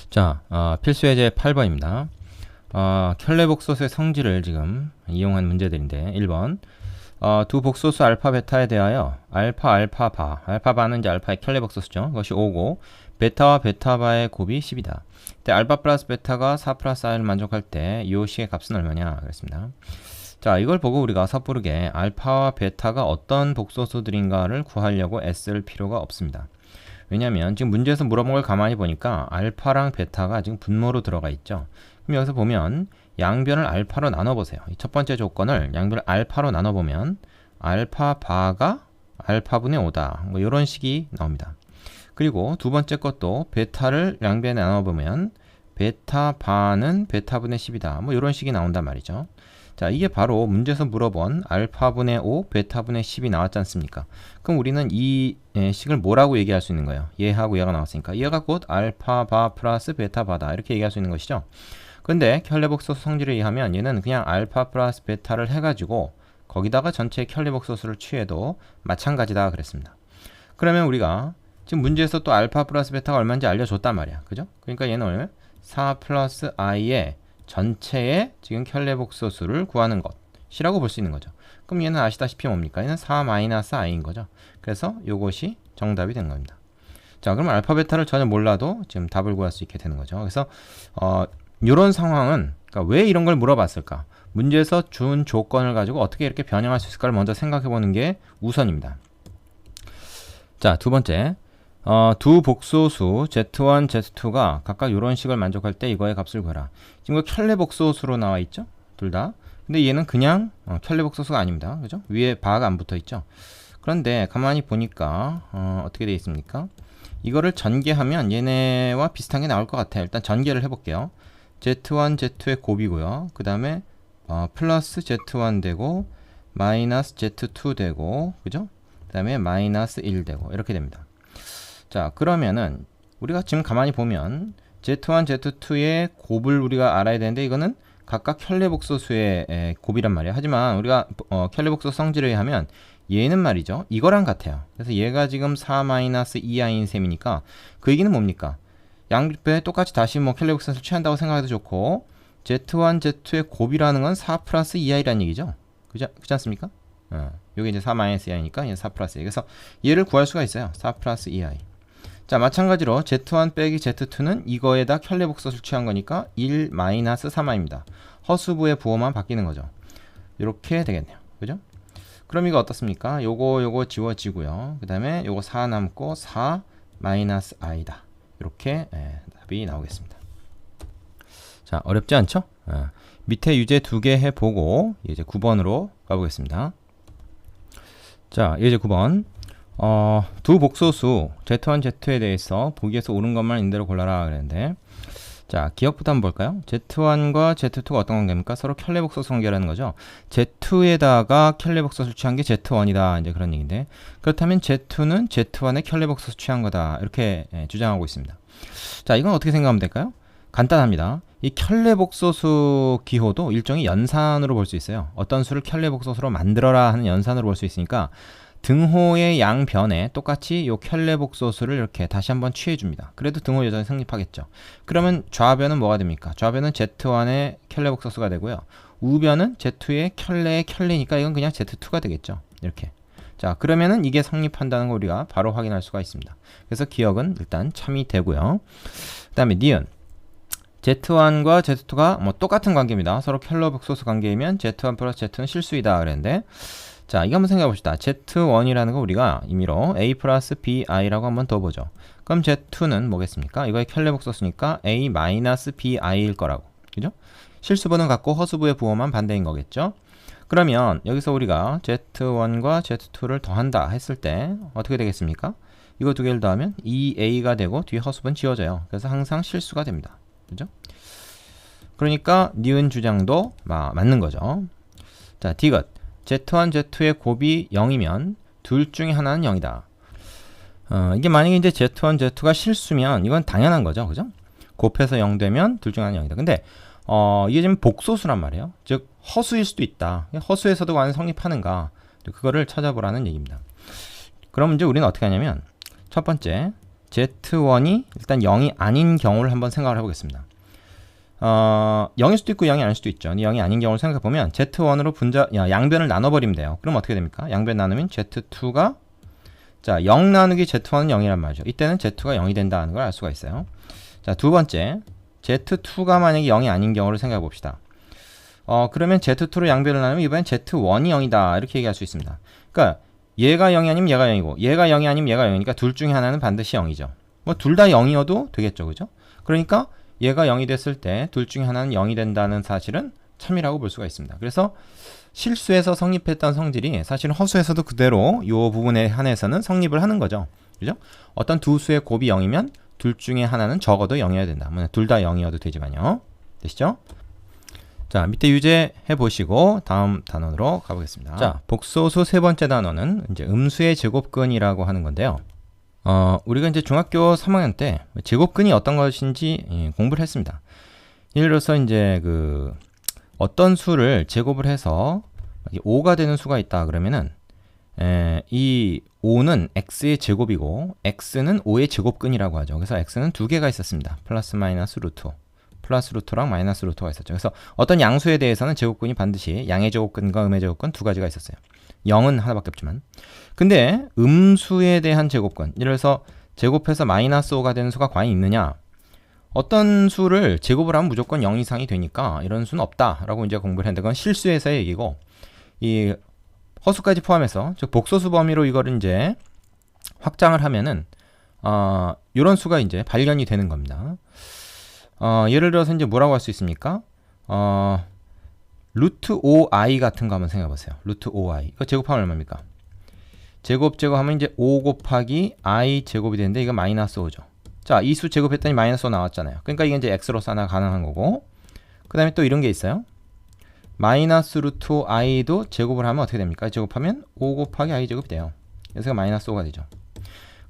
자, 필수 예제 8번입니다. 켤레복소수의 성질을 지금 이용한 문제들인데 1번 두 복소수 알파 베타에 대하여 알파 바는 이제 알파의 켤레복소수죠. 그것이 5고 베타와 베타바의 곱이 10이다. 근데 알파 플러스 베타가 4 플러스 i를 만족할 때 이 식의 값은 얼마냐 그랬습니다. 자, 이걸 보고 우리가 섣부르게 알파와 베타가 어떤 복소수들인가를 구하려고 애쓸 필요가 없습니다. 왜냐면 지금 문제에서 물어본 걸 가만히 보니까 알파랑 베타가 지금 분모로 들어가 있죠. 그럼 여기서 보면 양변을 알파로 나눠보세요. 첫 번째 조건을 양변을 알파로 나눠보면 알파 바가 알파분의 5다. 뭐 이런 식이 나옵니다. 그리고 두 번째 것도 베타를 양변에 나눠보면 베타 바는 베타분의 10이다. 뭐 이런 식이 나온단 말이죠. 자, 이게 바로 문제에서 물어본 알파분의 5, 베타분의 10이 나왔지 않습니까? 그럼 우리는 이 식을 뭐라고 얘기할 수 있는 거예요? 얘하고 얘가 나왔으니까 얘가 곧 알파 바 플러스 베타 바다 이렇게 얘기할 수 있는 것이죠. 근데 켤레복소수 성질에 의하면 얘는 그냥 알파 플러스 베타를 해가지고 거기다가 전체 켤레복소수를 취해도 마찬가지다 그랬습니다. 그러면 우리가 지금 문제에서 또 알파 플러스 베타가 얼마인지 알려줬단 말이야. 그죠? 그러니까 얘는 4 플러스 i의 전체의 지금 켤레복소수를 구하는 것이라고 볼 수 있는 거죠. 그럼 얘는 아시다시피 뭡니까? 얘는 4 마이너스 i인 거죠. 그래서 이것이 정답이 된 겁니다. 자, 그럼 알파 베타를 전혀 몰라도 지금 답을 구할 수 있게 되는 거죠. 그래서 이런 상황은 그러니까 왜 이런 걸 물어봤을까? 문제에서 준 조건을 가지고 어떻게 이렇게 변형할 수 있을까를 먼저 생각해 보는 게 우선입니다. 자, 두 번째. 두 복소수 Z1, Z2가 각각 이런 식을 만족할 때 이거의 값을 구해라. 지금 이거 켤레복소수로 나와 있죠? 둘 다. 근데 얘는 그냥 켤레복소수가 아닙니다. 그죠? 위에 바가 안 붙어 있죠? 그런데 가만히 보니까 어떻게 되어 있습니까? 이거를 전개하면 얘네와 비슷한 게 나올 것 같아요. 일단 전개를 해볼게요. Z1, Z2의 곱이고요. 그 다음에 플러스 Z1 되고 마이너스 Z2 되고 그죠? 그 다음에 마이너스 1 되고 이렇게 됩니다. 자, 그러면은 우리가 지금 가만히 보면 Z1, Z2의 곱을 우리가 알아야 되는데 이거는 각각 켤레복소수의 곱이란 말이에요. 하지만 우리가 켤레복소수 성질에 의하면 얘는 말이죠. 이거랑 같아요. 그래서 얘가 지금 4-2i인 셈이니까 그 얘기는 뭡니까? 양변에 똑같이 다시 뭐 켤레복소수를 취한다고 생각해도 좋고 Z1, Z2의 곱이라는 건 4 플러스 2i라는 얘기죠. 그렇지 않습니까? 요게 이제 4-i니까 얘는 4 플러스 2. 그래서 얘를 구할 수가 있어요. 4 플러스 2i. 자, 마찬가지로 Z1 빼기 Z2는 이거에다 켤레복소수를 취한 거니까 1 마이너스 3i입니다. 허수부의 부호만 바뀌는 거죠. 이렇게 되겠네요. 그죠? 그럼 이거 어떻습니까? 요거 지워지고요. 그 다음에 요거 4 남고 4 마이너스 i다. 이렇게 답이 나오겠습니다. 자, 어렵지 않죠? 밑에 유제 두 개 해보고 이제 9번으로 가보겠습니다. 자, 이제 9번. 두 복소수 Z1, Z2에 대해서 보기에서 옳은 것만 있는 대로 골라라 그랬는데, 자, 기억부터 한번 볼까요? Z1과 Z2가 어떤 관계입니까? 서로 켤레복소수 관계라는 거죠. Z2에다가 켤레복소수를 취한 게 Z1이다. 이제 그런 얘기인데, 그렇다면 Z2는 Z1의 켤레복소수 취한 거다. 이렇게 주장하고 있습니다. 자, 이건 어떻게 생각하면 될까요? 간단합니다. 이 켤레복소수 기호도 일종의 연산으로 볼 수 있어요. 어떤 수를 켤레복소수로 만들어라 하는 연산으로 볼 수 있으니까 등호의 양변에 똑같이 이 켤레복소수를 이렇게 다시 한번 취해줍니다. 그래도 등호 여전히 성립하겠죠. 그러면 좌변은 뭐가 됩니까? 좌변은 Z1의 켤레복소수가 되고요. 우변은 Z2의 켤레의 켤레니까 이건 그냥 Z2가 되겠죠. 이렇게. 자, 그러면은 이게 성립한다는 걸 우리가 바로 확인할 수가 있습니다. 그래서 기억은 일단 참이 되고요. 그 다음에 니은. Z1과 Z2가 뭐 똑같은 관계입니다. 서로 켤레복소수 관계이면 Z1 플러스 Z2는 실수이다 그랬는데, 자, 이거 한번 생각해 봅시다. Z1이라는 거 우리가 임의로 A 플러스 BI라고 한번 더 보죠. 그럼 Z2는 뭐겠습니까? 이거의 켤레복소수니까 A 마이너스 BI일 거라고. 그죠? 실수부는 같고 허수부의 부호만 반대인 거겠죠? 그러면 여기서 우리가 Z1과 Z2를 더한다 했을 때 어떻게 되겠습니까? 이거 두 개를 더하면 2A가 되고 뒤에 허수부는 지워져요. 그래서 항상 실수가 됩니다. 그죠? 그러니까 니은 주장도 맞는 거죠. 자, 디귿. Z1, Z2의 곱이 0이면 둘 중에 하나는 0이다. 이게 만약에 이제 Z1, Z2가 실수면 이건 당연한 거죠. 그죠? 곱해서 0 되면 둘 중에 하나는 0이다. 근데 이게 지금 복소수란 말이에요. 즉 허수일 수도 있다. 허수에서도 과연 성립하는가? 그거를 찾아보라는 얘기입니다. 그럼 이제 우리는 어떻게 하냐면 첫 번째 Z1이 일단 0이 아닌 경우를 한번 생각을 해보겠습니다. 0일 수도 있고 0이 아닐 수도 있죠. 0이 아닌 경우를 생각해보면 Z1으로 양변을 나눠버리면 돼요. 그럼 어떻게 됩니까? 양변 나누면 Z2가 자, 0 나누기 Z1은 0이란 말이죠. 이때는 Z2가 0이 된다는 걸 알 수가 있어요. 자, 두 번째 Z2가 만약에 0이 아닌 경우를 생각해 봅시다. 그러면 Z2로 양변을 나누면 이번엔 Z1이 0이다 이렇게 얘기할 수 있습니다. 그러니까 얘가 0이 아니면 얘가 0이고 얘가 0이 아니면 얘가 0이니까 둘 중에 하나는 반드시 0이죠. 뭐 둘 다 0이어도 되겠죠. 그죠? 그러니까 얘가 0이 됐을 때 둘 중에 하나는 0이 된다는 사실은 참이라고 볼 수가 있습니다. 그래서 실수에서 성립했던 성질이 사실은 허수에서도 그대로 이 부분에 한해서는 성립을 하는 거죠. 그죠? 어떤 두 수의 곱이 0이면 둘 중에 하나는 적어도 0이어야 된다. 둘 다 0이어도 되지만요. 되시죠? 자, 밑에 유제 해보시고 다음 단원으로 가보겠습니다. 자, 복소수 세 번째 단원은 이제 음수의 제곱근이라고 하는 건데요. 우리가 이제 중학교 3학년 때 제곱근이 어떤 것인지 공부를 했습니다. 예를 들어서 이제 어떤 수를 제곱을 해서 5가 되는 수가 있다 그러면은 이 5는 x의 제곱이고 x는 5의 제곱근이라고 하죠. 그래서 x는 두 개가 있었습니다. 플러스 마이너스 루트. 플러스 루트랑 마이너스 루트가 있었죠. 그래서 어떤 양수에 대해서는 제곱근이 반드시 양의 제곱근과 음의 제곱근 두 가지가 있었어요. 0은 하나밖에 없지만. 근데 음수에 대한 제곱근, 예를 들어서 제곱해서 마이너스 5가 되는 수가 과연 있느냐? 어떤 수를 제곱을 하면 무조건 0 이상이 되니까 이런 수는 없다라고 이제 공부를 했는데 그건 실수에서의 얘기고, 이 허수까지 포함해서 즉 복소수 범위로 이거를 이제 확장을 하면은 이런 수가 이제 발견이 되는 겁니다. 예를 들어서 이제 뭐라고 할 수 있습니까? 루트 5i 같은 거 한번 생각해 보세요. 루트 5i. 이거 제곱하면 얼마입니까? 제곱하면 이제 5 곱하기 i 제곱이 되는데 이거 마이너스 5죠. 자, 이 수 제곱했더니 마이너스 5 나왔잖아요. 그러니까 이게 이제 x로서 하나 가능한 거고, 그 다음에 또 이런 게 있어요. 마이너스 루트 i도 제곱을 하면 어떻게 됩니까? 제곱하면 5 곱하기 i 제곱이 돼요. 그래서 마이너스 5가 되죠.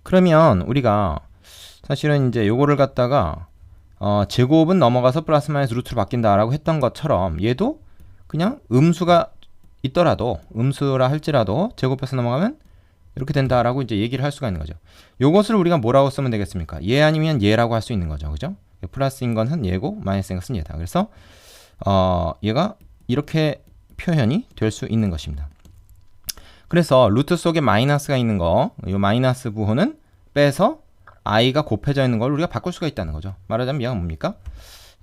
그러면 우리가 사실은 이제 요거를 갖다가 제곱은 넘어가서 플러스 마이너스 루트로 바뀐다라고 했던 것처럼 얘도 그냥 음수가 있더라도 음수라 할지라도 제곱해서 넘어가면 이렇게 된다라고 이제 얘기를 할 수가 있는 거죠. 요것을 우리가 뭐라고 쓰면 되겠습니까? 얘 아니면 얘라고 할 수 있는 거죠. 그죠? 플러스인 것은 얘고 마이너스인 것은 얘다. 그래서 얘가 이렇게 표현이 될 수 있는 것입니다. 그래서 루트 속에 마이너스가 있는 거, 이 마이너스 부호는 빼서 i가 곱해져 있는 걸 우리가 바꿀 수가 있다는 거죠. 말하자면 얘가 뭡니까?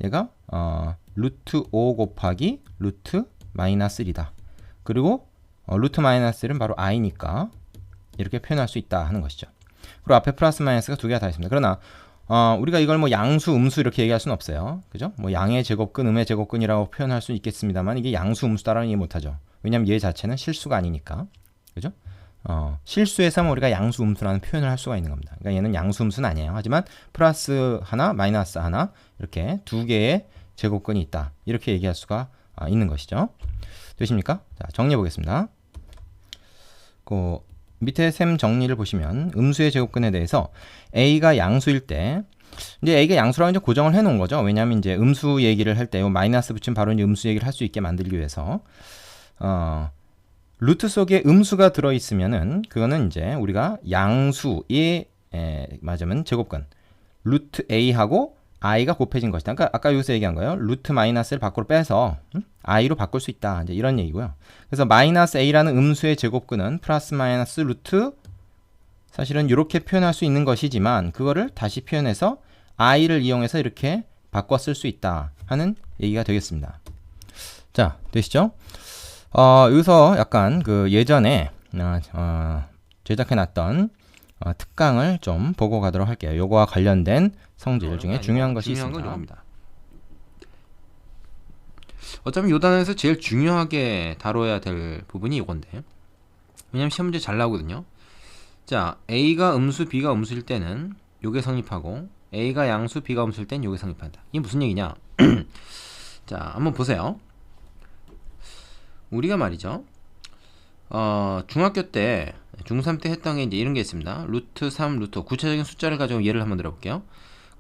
얘가 루트 5 곱하기 루트 마이너스 1이다. 그리고 루트 마이너스 1은 바로 i니까 이렇게 표현할 수 있다 하는 것이죠. 그리고 앞에 플러스 마이너스가 두 개가 다 있습니다. 그러나 우리가 이걸 뭐 양수, 음수 이렇게 얘기할 수는 없어요. 그죠? 뭐 양의 제곱근, 음의 제곱근이라고 표현할 수 있겠습니다만 이게 양수, 음수다라는 얘기 못하죠. 왜냐하면 얘 자체는 실수가 아니니까. 그죠? 실수에서만 우리가 양수, 음수라는 표현을 할 수가 있는 겁니다. 그러니까 얘는 양수, 음수는 아니에요. 하지만 플러스 하나, 마이너스 하나 이렇게 두 개의 제곱근이 있다. 이렇게 얘기할 수가 있는 것이죠. 되십니까? 자, 정리해 보겠습니다. 밑에 셈 정리를 보시면 음수의 제곱근에 대해서 a가 양수일 때 이제 a가 양수라고 이제 고정을 해 놓은 거죠. 왜냐하면 이제 음수 얘기를 할 때 마이너스 붙이면 바로 이제 음수 얘기를 할 수 있게 만들기 위해서 루트 속에 음수가 들어 있으면은 그거는 이제 우리가 양수에 맞으면 제곱근 루트 a하고 i가 곱해진 것이다. 그러니까 아까 여기서 얘기한 거예요. 루트 마이너스를 밖으로 빼서 i로 바꿀 수 있다. 이제 이런 얘기고요. 그래서 마이너스 a라는 음수의 제곱근은 플러스 마이너스 루트 사실은 이렇게 표현할 수 있는 것이지만 그거를 다시 표현해서 i를 이용해서 이렇게 바꿔 쓸 수 있다 하는 얘기가 되겠습니다. 자, 되시죠? 여기서 약간 예전에 제작해놨던 특강을 좀 보고 가도록 할게요. 요거와 관련된 성질 중에 중요한 것이 있습니다. 어차피 요 단원에서 제일 중요하게 다뤄야 될 부분이 이건데, 왜냐면 시험 문제 잘 나오거든요. 자, A가 음수, B가 음수일 때는 요게 성립하고 A가 양수, B가 음수일 때는 요게 성립한다. 이게 무슨 얘기냐? 자, 한번 보세요. 우리가 말이죠, 중학교 때, 중3 때 했던 게 이제 이런 게 있습니다. 루트 3, 루트 5. 구체적인 숫자를 가지고 예를 한번 들어볼게요.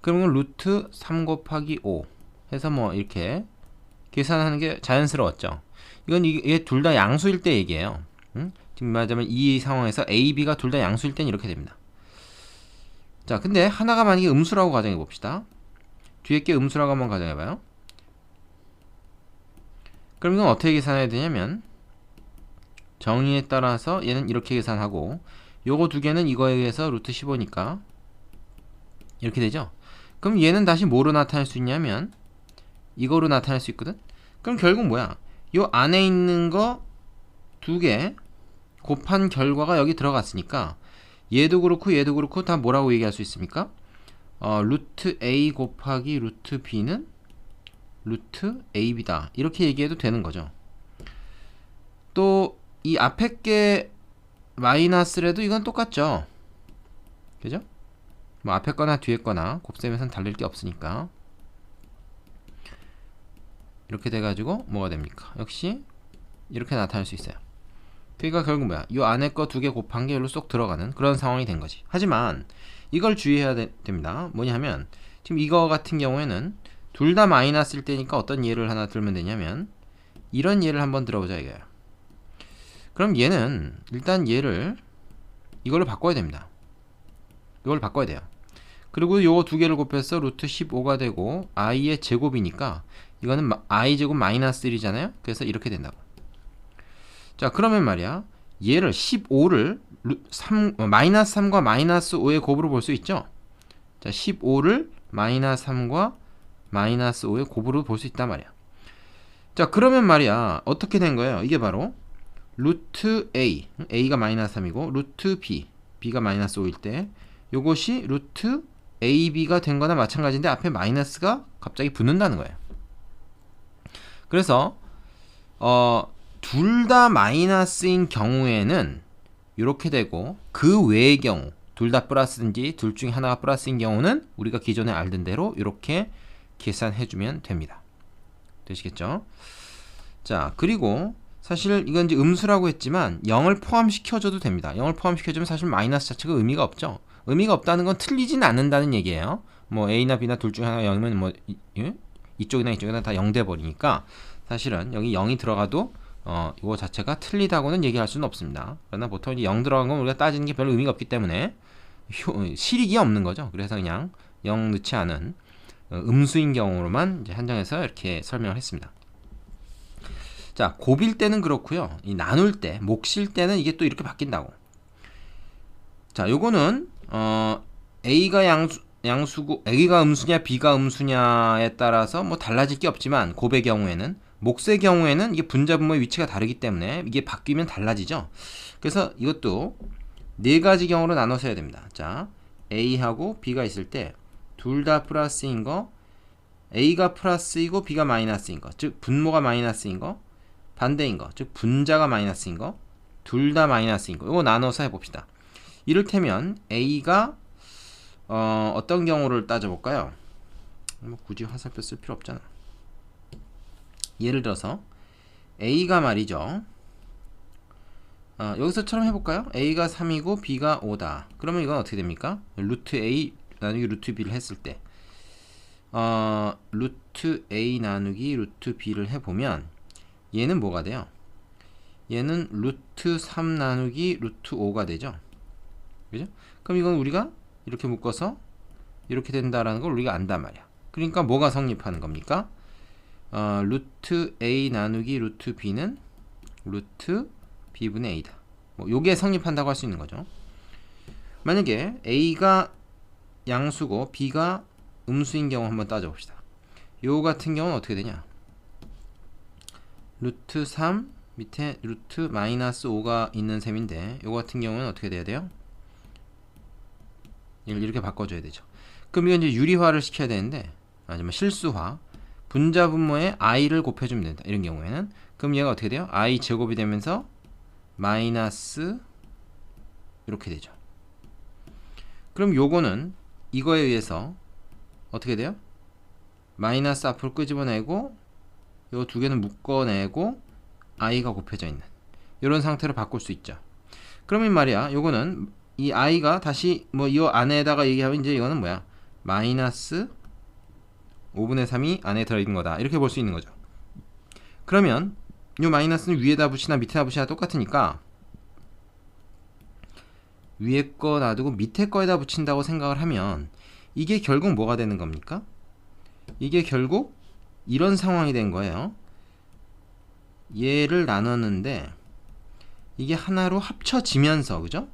그러면 루트 3 곱하기 5 해서 뭐 이렇게 계산하는 게 자연스러웠죠. 이건 이게 둘 다 양수일 때 얘기예요. 지금 말하자면 이 상황에서 A, B가 둘 다 양수일 때는 이렇게 됩니다. 자, 근데 하나가 만약에 음수라고 가정해 봅시다. 뒤에 게 음수라고 한번 가정해 봐요. 그럼 이건 어떻게 계산해야 되냐면 정의에 따라서 얘는 이렇게 계산하고 요거 두 개는 이거에 의해서 루트 15니까 이렇게 되죠. 그럼 얘는 다시 뭐로 나타낼 수 있냐면 이거로 나타낼 수 있거든. 그럼 결국 뭐야? 요 안에 있는 거 두 개 곱한 결과가 여기 들어갔으니까 얘도 그렇고 다 뭐라고 얘기할 수 있습니까? 루트 a 곱하기 루트 b는 루트 ab다 이렇게 얘기해도 되는 거죠. 또 이 앞에 게 마이너스래도 이건 똑같죠. 그죠? 뭐 앞에 거나 뒤에 거나 곱셈에선 달릴 게 없으니까 이렇게 돼가지고 뭐가 됩니까? 역시 이렇게 나타날 수 있어요. 그러니까 결국 뭐야? 이 안에 거 두 개 곱한 게 여기로 쏙 들어가는 그런 상황이 된 거지. 하지만 이걸 주의해야 됩니다. 뭐냐 하면 지금 이거 같은 경우에는 둘 다 마이너스일 때니까 어떤 예를 하나 들면 되냐면 이런 예를 한번 들어보자 이거예요. 그럼 얘는 일단 얘를 이걸로 바꿔야 됩니다. 이걸 바꿔야 돼요. 그리고 요거 두 개를 곱해서 루트 15가 되고 i의 제곱이니까 이거는 i 제곱 마이너스 1이잖아요. 그래서 이렇게 된다고. 자, 그러면 말이야 얘를 15를 마이너스 3과 마이너스 5의 곱으로 볼 수 있죠. 자, 15를 마이너스 3과 마이너스 5의 곱으로 볼 수 있단 말이야. 자, 그러면 말이야 어떻게 된 거예요? 이게 바로 루트 a, a가 마이너스 3이고 루트 b, b가 마이너스 5일 때 요것이 루트 ab가 된 거나 마찬가지인데 앞에 마이너스가 갑자기 붙는다는 거예요. 그래서 둘 다 마이너스인 경우에는 이렇게 되고 그 외의 경우 둘 다 플러스든지 둘 중에 하나가 플러스인 경우는 우리가 기존에 알던 대로 이렇게 계산해주면 됩니다. 되시겠죠? 자, 그리고 사실 이건 이제 음수라고 했지만 0을 포함시켜줘도 됩니다. 0을 포함시켜주면 사실 마이너스 자체가 의미가 없죠. 의미가 없다는 건 틀리진 않는다는 얘기예요. 뭐 A나 B나 둘 중에 하나가 0이면 뭐 이쪽이나 이쪽이나 다 0 돼버리니까 사실은 여기 0이 들어가도 이거 자체가 틀리다고는 얘기할 수는 없습니다. 그러나 보통 이제 0 들어간 건 우리가 따지는 게 별로 의미가 없기 때문에 실익이 없는 거죠. 그래서 그냥 0 넣지 않은 음수인 경우로만 이제 한정해서 이렇게 설명을 했습니다. 자, 곱일 때는 그렇고요. 이 나눌 때, 몫일 때는 이게 또 이렇게 바뀐다고. 자, 요거는 A가 양수고 A가 음수냐 B가 음수냐에 따라서 뭐 달라질 게 없지만 곱의 경우에는 몫의 경우에는 이게 분자 분모의 위치가 다르기 때문에 이게 바뀌면 달라지죠. 그래서 이것도 네 가지 경우로 나눠서 해야 됩니다. 자, A하고 B가 있을 때 둘 다 플러스인 거, A가 플러스이고 B가 마이너스인 거, 즉 분모가 마이너스인 거, 반대인 거, 즉 분자가 마이너스인 거, 둘 다 마이너스인 거, 이거 나눠서 해봅시다. 이를테면 A가 어떤 경우를 따져볼까요? 뭐 굳이 화살표 쓸 필요 없잖아. 예를 들어서 A가 말이죠. 여기서처럼 해볼까요? A가 3이고 B가 5다. 그러면 이건 어떻게 됩니까? 루트 A 나누기 루트 B를 했을 때 루트 A 나누기 루트 B를 해보면 얘는 뭐가 돼요? 얘는 루트 3 나누기 루트 5가 되죠. 그죠? 그럼 이건 우리가 이렇게 묶어서 이렇게 된다라는 걸 우리가 안단 말이야. 그러니까 뭐가 성립하는 겁니까? 루트 A 나누기 루트 B는 루트 B분의 A다. 뭐 요게 성립한다고 할 수 있는 거죠. 만약에 A가 양수고 B가 음수인 경우 한번 따져봅시다. 요 같은 경우는 어떻게 되냐? 루트 3 밑에 루트 마이너스 5가 있는 셈인데 요 같은 경우는 어떻게 돼야 돼요? 이렇게 바꿔줘야 되죠. 그럼 이건 이제 유리화를 시켜야 되는데 아니면 실수화 분자 분모에 i를 곱해주면 된다. 이런 경우에는 그럼 얘가 어떻게 돼요? i 제곱이 되면서 마이너스 이렇게 되죠. 그럼 요거는 이거에 의해서 어떻게 돼요? 마이너스 앞으로 끄집어내고 요 두 개는 묶어내고 i가 곱해져 있는 이런 상태로 바꿀 수 있죠. 그러면 말이야 요거는 이 i가 다시 뭐 이 안에다가 얘기하면 이제 이거는 뭐야? 마이너스 5분의 3이 안에 들어있는 거다. 이렇게 볼 수 있는 거죠. 그러면 이 마이너스는 위에다 붙이나 밑에다 붙이나 똑같으니까 위에 거 놔두고 밑에 거에다 붙인다고 생각을 하면 이게 결국 뭐가 되는 겁니까? 이게 결국 이런 상황이 된 거예요. 얘를 나눴는데 이게 하나로 합쳐지면서, 그죠?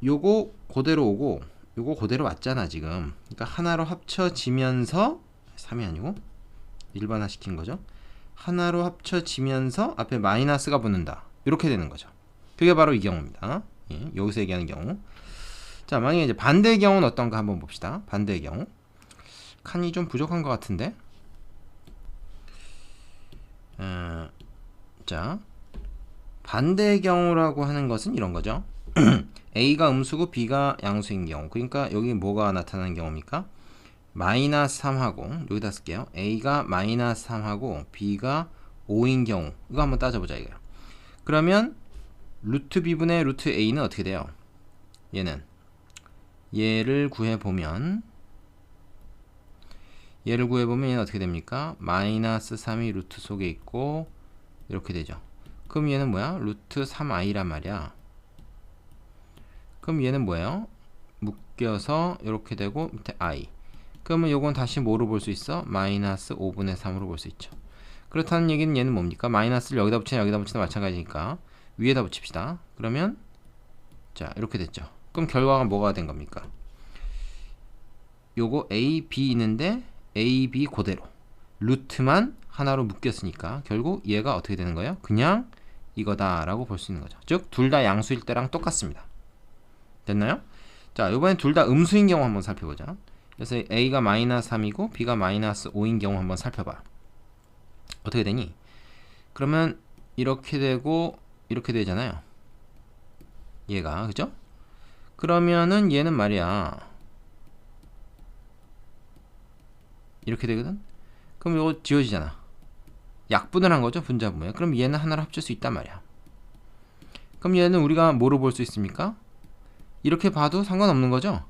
요거 그대로 오고 요거 그대로 왔잖아 지금. 그러니까 하나로 합쳐지면서 3이 아니고 일반화 시킨 거죠. 하나로 합쳐지면서 앞에 마이너스가 붙는다. 이렇게 되는 거죠. 그게 바로 이 경우입니다. 예, 여기서 얘기하는 경우. 자, 만약에 이제 반대의 경우는 어떤가 한번 봅시다. 반대의 경우. 칸이 좀 부족한 것 같은데. 자, 반대의 경우라고 하는 것은 이런 거죠. A가 음수고 B가 양수인 경우. 그러니까 여기 뭐가 나타나는 경우입니까? 마이너스 3하고 여기다 쓸게요. A가 마이너스 3하고 B가 5인 경우. 이거 한번 따져보자 이거요. 그러면 루트 B분의 루트 A는 어떻게 돼요? 얘를 구해보면 얘는 어떻게 됩니까? 마이너스 3이 루트 속에 있고 이렇게 되죠. 그럼 얘는 뭐야? 루트 3i란 말이야. 그럼 얘는 뭐예요? 묶여서 이렇게 되고 밑에 i. 그러면 요건 다시 뭐로 볼 수 있어? 마이너스 5분의 3으로 볼 수 있죠. 그렇다는 얘기는 얘는 뭡니까? 마이너스를 여기다 붙이나 여기다 붙이나 마찬가지니까 위에다 붙입시다. 그러면 자 이렇게 됐죠. 그럼 결과가 뭐가 된 겁니까? 요거 a, b 있는데 a, b 그대로 루트만 하나로 묶였으니까 결국 얘가 어떻게 되는 거예요? 그냥 이거다 라고 볼 수 있는 거죠. 즉 둘 다 양수일 때랑 똑같습니다. 됐나요? 자, 이번엔 둘 다 음수인 경우 한번 살펴보자. 그래서 A가 마이너스 3이고 B가 마이너스 5인 경우 한번 살펴봐. 어떻게 되니? 그러면 이렇게 되고 이렇게 되잖아요. 얘가, 그죠? 그러면은 얘는 말이야 이렇게 되거든? 그럼 이거 지워지잖아. 약분을 한 거죠, 분자분모에. 그럼 얘는 하나로 합칠 수 있단 말이야. 그럼 얘는 우리가 뭐로 볼 수 있습니까? 이렇게 봐도 상관없는 거죠.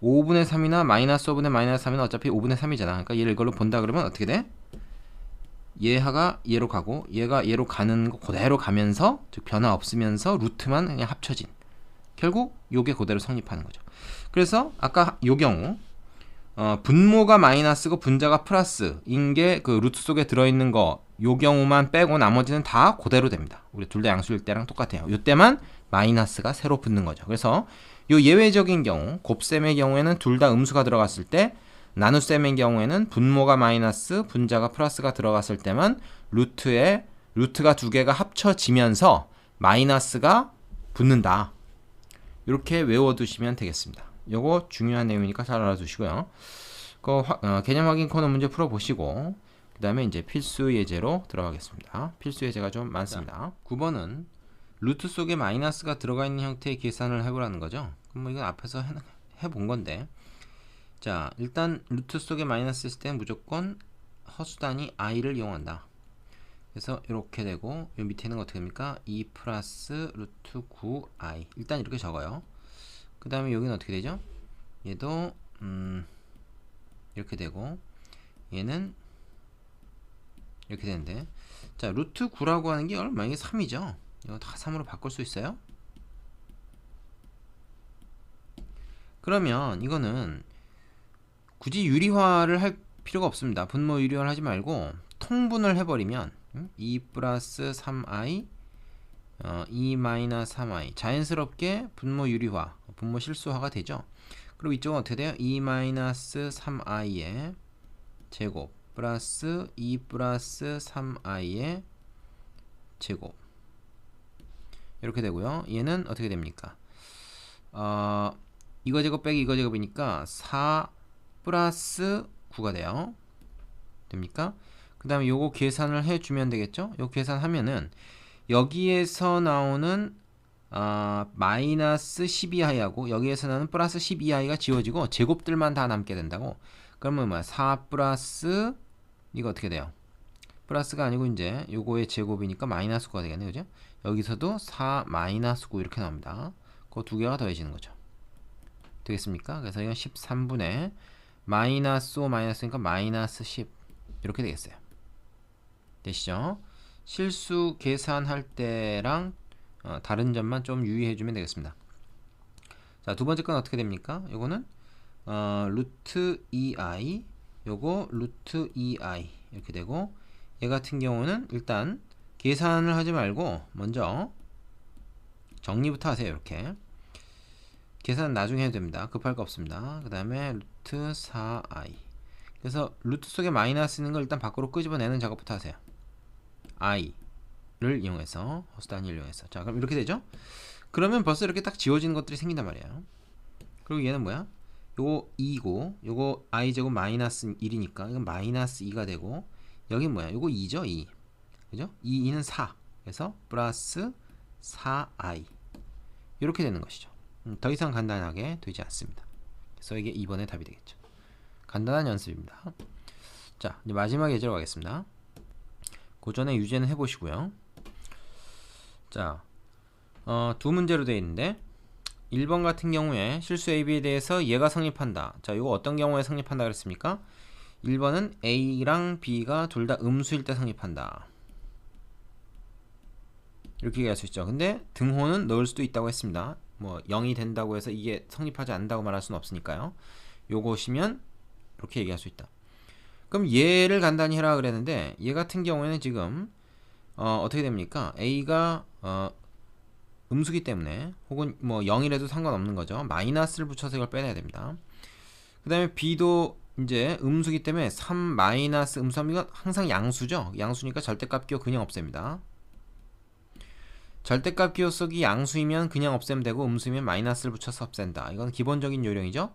5분의 3이나 마이너스 5분의 마이너스 3은 어차피 5분의 3이잖아. 그러니까 얘를 이걸로 본다 그러면 어떻게 돼? 얘가 얘로 가고 얘가 얘로 가는 거 그대로 가면서, 즉 변화 없으면서 루트만 그냥 합쳐진, 결국 요게 그대로 성립하는 거죠. 그래서 아까 요 경우 분모가 마이너스고 분자가 플러스인 게 그 루트 속에 들어있는 거, 요 경우만 빼고 나머지는 다 그대로 됩니다. 우리 둘 다 양수일 때랑 똑같아요. 요 때만 마이너스가 새로 붙는 거죠. 그래서 요 예외적인 경우, 곱셈의 경우에는 둘 다 음수가 들어갔을 때, 나눗셈의 경우에는 분모가 마이너스, 분자가 플러스가 들어갔을 때만 루트가 두 개가 합쳐지면서 마이너스가 붙는다. 이렇게 외워두시면 되겠습니다. 요거 중요한 내용이니까 잘 알아두시고요. 개념 확인 코너 문제 풀어보시고 그 다음에 이제 필수 예제로 들어가겠습니다. 필수 예제가 좀 많습니다. 9번은 루트 속에 마이너스가 들어가 있는 형태의 계산을 해보라는 거죠. 그럼 뭐 이건 앞에서 해본 건데, 자 일단 루트 속에 마이너스 있을 때는 무조건 허수단위 i를 이용한다. 그래서 이렇게 되고 요 밑에는 어떻게 됩니까? 2 플러스 루트 9i. 일단 이렇게 적어요. 그 다음에 여기는 어떻게 되죠? 얘도 이렇게 되고 얘는 이렇게 되는데, 자 루트 9라고 하는 게 만약에 3이죠. 이거 다 3으로 바꿀 수 있어요. 그러면 이거는 굳이 유리화를 할 필요가 없습니다. 분모 유리화를 하지 말고 통분을 해버리면 2 플러스 3i 2 마이너스 3i 자연스럽게 분모 유리화, 분모 실수화가 되죠. 그리고 이쪽은 어떻게 돼요? 2 마이너스 3i의 제곱 플러스 2 플러스 3i의 제곱 이렇게 되고요. 얘는 어떻게 됩니까? 이거 제곱 빼기 이거 제곱이니까 4 플러스 9가 돼요. 됩니까? 그 다음에 요거 계산을 해주면 되겠죠? 요 계산하면은 여기에서 나오는 마이너스 12i하고 여기에서 나오는 플러스 12i가 지워지고 제곱들만 다 남게 된다고. 그러면 뭐야? 4 플러스 이거 어떻게 돼요? 플러스가 아니고 이제 요거의 제곱이니까 마이너스 9가 되겠네, 그죠? 여기서도 4 마이너스 9 이렇게 나옵니다. 그 두 개가 더해지는 거죠. 되겠습니까? 그래서 이건 13분의 마이너스 5 마이너스니까 마이너스 10 이렇게 되겠어요. 되시죠? 실수 계산할 때랑 다른 점만 좀 유의해 주면 되겠습니다. 자, 두 번째 건 어떻게 됩니까? 요거는 루트 2i, 요거 루트 2i 이렇게 되고, 얘 같은 경우는 일단 계산을 하지 말고 먼저 정리부터 하세요. 이렇게 계산 나중에 해도 됩니다. 급할 거 없습니다. 그 다음에 루트 4i, 그래서 루트 속에 마이너스 있는 걸 일단 밖으로 끄집어내는 작업부터 하세요. i를 이용해서, 허수 단위를 이용해서. 자, 그럼 이렇게 되죠? 그러면 벌써 이렇게 딱 지워지는 것들이 생긴단 말이에요. 그리고 얘는 뭐야? 요거 2고, 요거 i제곱 마이너스 1이니까 이건 마이너스 2가 되고, 여기 뭐야? 요거 2죠? 2. 그죠? 2는 4. 그래서 플러스 4i. 이렇게 되는 것이죠. 더 이상 간단하게 되지 않습니다. 그래서 이게 2번의 답이 되겠죠. 간단한 연습입니다. 자, 이제 마지막 예제로 가겠습니다. 그 전에 유제는 해보시고요. 자, 두 문제로 되어 있는데, 1번 같은 경우에 실수 AB에 대해서 얘가 성립한다. 자, 이거 어떤 경우에 성립한다 그랬습니까? 1번은 A랑 B가 둘 다 음수일 때 성립한다. 이렇게 얘기할 수 있죠. 근데 등호는 넣을 수도 있다고 했습니다. 뭐 0이 된다고 해서 이게 성립하지 않는다고 말할 수는 없으니까요. 요것이면 이렇게 얘기할 수 있다. 그럼 얘를 간단히 해라 그랬는데, 얘 같은 경우에는 지금 어떻게 됩니까? A가 음수기 때문에, 혹은 뭐 0이라도 상관없는 거죠. 마이너스를 붙여서 이걸 빼내야 됩니다. 그 다음에 B도 이제 음수기 때문에 3 마이너스 음수하면 이건 항상 양수죠. 양수니까 절대값 기호 그냥 없앱니다. 절대값 기호 속이 양수이면 그냥 없애면 되고, 음수이면 마이너스를 붙여서 없앤다. 이건 기본적인 요령이죠.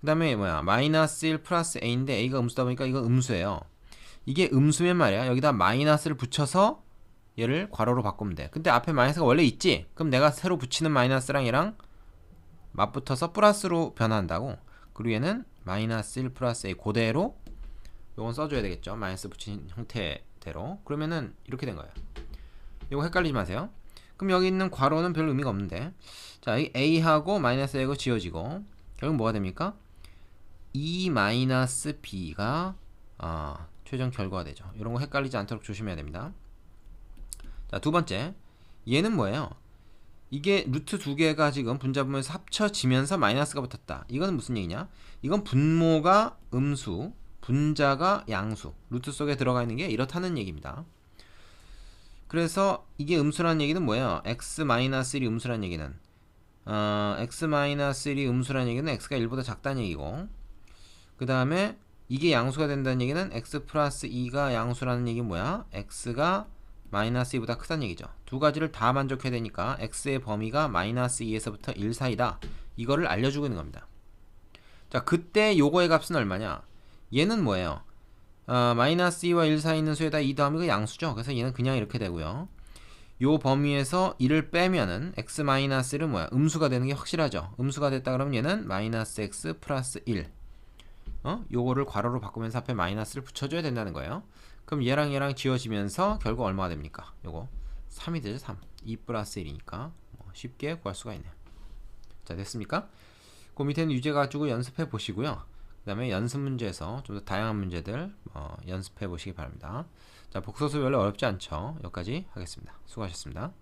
그 다음에 뭐야, 마이너스 1 플러스 a인데 a가 음수다 보니까 이건 음수예요. 이게 음수면 말이야, 여기다 마이너스를 붙여서 얘를 괄호로 바꾸면 돼. 근데 앞에 마이너스가 원래 있지? 그럼 내가 새로 붙이는 마이너스랑 얘랑 맞붙어서 플러스로 변화한다고. 그리고 얘는 마이너스 1 플러스 a 그대로 요건 써줘야 되겠죠. 마이너스 붙인 형태대로. 그러면은 이렇게 된 거예요. 이거 헷갈리지 마세요. 그럼 여기 있는 괄호는 별 의미가 없는데, 자, 이 a하고 마이너스 a가 지워지고 결국 뭐가 됩니까? 2 마이너스 b가 최종 결과가 되죠. 이런 거 헷갈리지 않도록 조심해야 됩니다. 자, 두 번째, 얘는 뭐예요? 이게 루트 두 개가 지금 분자분모에서 합쳐지면서 마이너스가 붙었다. 이건 무슨 얘기냐? 이건 분모가 음수, 분자가 양수, 루트 속에 들어가 있는 게 이렇다는 얘기입니다. 그래서 이게 음수라는 얘기는 뭐예요? x-1이 음수라는 얘기는 x-1이 음수라는 얘기는 x가 1보다 작다는 얘기고, 그 다음에 이게 양수가 된다는 얘기는 x 플러스 2가 양수라는 얘기는 뭐야? x가 마이너스 2보다 크다는 얘기죠. 두 가지를 다 만족해야 되니까 x의 범위가 마이너스 2에서부터 1 사이다. 이거를 알려주고 있는 겁니다. 자, 그때 요거의 값은 얼마냐? 얘는 뭐예요? 마이너스 2와 1 사이 있는 수에다 2 더하면 그 양수죠. 그래서 얘는 그냥 이렇게 되고요. 요 범위에서 1을 빼면은 x-1은 뭐야? 음수가 되는 게 확실하죠. 음수가 됐다 그러면 얘는 마이너스 x 플러스 1. 요거를 괄호로 바꾸면서 앞에 마이너스를 붙여줘야 된다는 거예요. 그럼 얘랑 얘랑 지워지면서 결국 얼마가 됩니까? 요거 3이 되죠. 3. 2 플러스 1이니까 쉽게 구할 수가 있네요. 자, 됐습니까? 그 밑에는 유제 가지고 연습해 보시고요. 그 다음에 연습 문제에서 좀 더 다양한 문제들 연습해 보시기 바랍니다. 자, 복소수 별로 어렵지 않죠. 여기까지 하겠습니다. 수고하셨습니다.